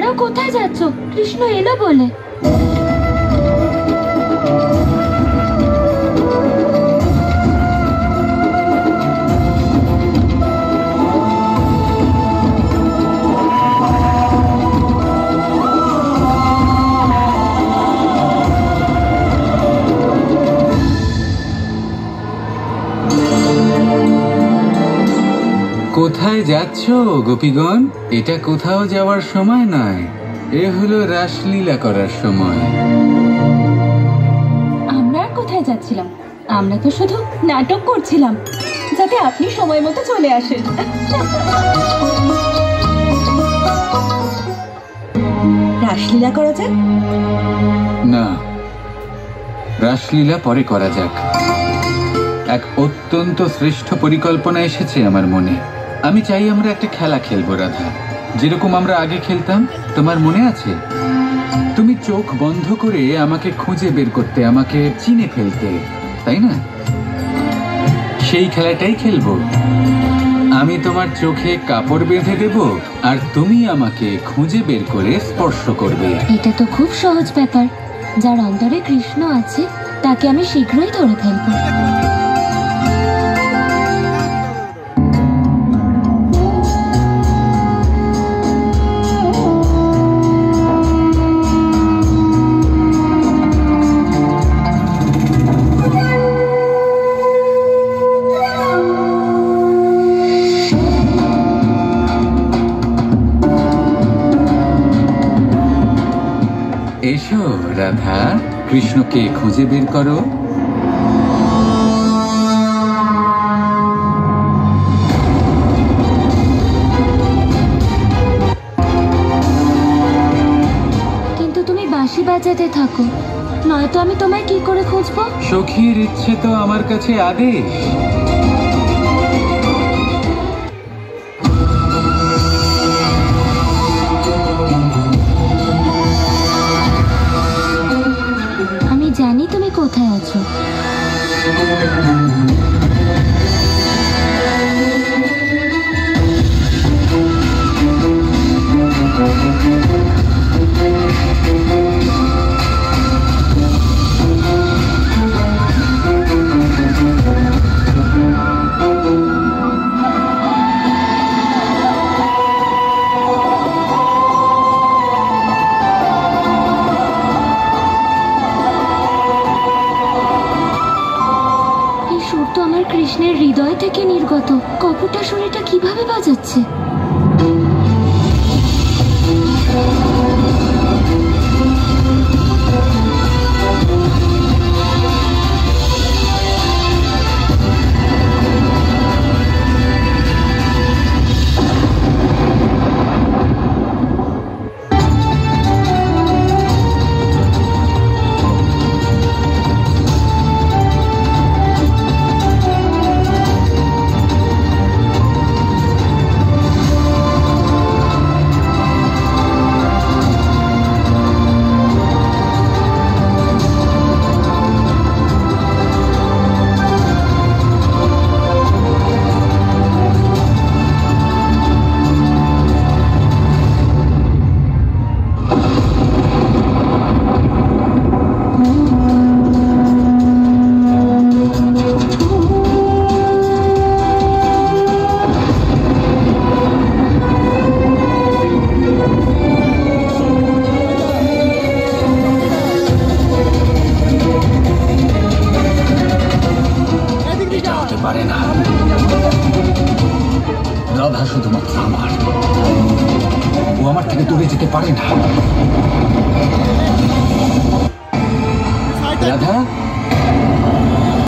দাঁড়াও, কোথায় যাচ্ছ? কৃষ্ণ এলো বলে। কোথায় যাচ্ছ গোপীগণ? এটা কোথাও যাওয়ার সময় নয়, এ হলো রাসলীলা করার সময়। আমরা আর কোথায় যাচ্ছিলাম? আমরা তো শুধু নাটক করছিলাম যাতে আপনি সময় মতো চলে আসেন। রাসলীলা করা যাক? না, রাসলীলা পরে করা যাক। এক অত্যন্ত শ্রেষ্ঠ পরিকল্পনা এসেছে আমার মনে। আমি চাই আমরা একটা খেলা খেলবো রাধা, যেরকম আমরা আগে খেলতাম। তোমার মনে আছে? তুমি চোখ বন্ধ করে আমাকে খুঁজে বের করতে, আমাকে চিনে ফেলতে, তাই না? সেই খেলাটাই খেলবো। আমি তোমার চোখে কাপড় বেঁধে দেব আর তুমি আমাকে খুঁজে বের করে স্পর্শ করবে। এটা তো খুব সহজ ব্যাপার। যার অন্তরে কৃষ্ণ আছে তাকে আমি শীঘ্রই ধরে ফেলবো। এসো রাধা, কৃষ্ণকে খুঁজে বের করো। কিন্তু তুমি বাঁশি বাজাতে থাকো, নয়তো আমি তোমায় কি করে খুঁজবো? সখীর ইচ্ছে তো আমার কাছে আদেশ। জানি তুমি কোথায় আছো। কৃষ্ণের হৃদয় থেকে নির্গত। কপটা সুরেটা কিভাবে বাজাচ্ছে? পারে না। রাধা শুধুমাত্র আমার, ও আমার থেকে দূরে যেতে পারে না। রাধা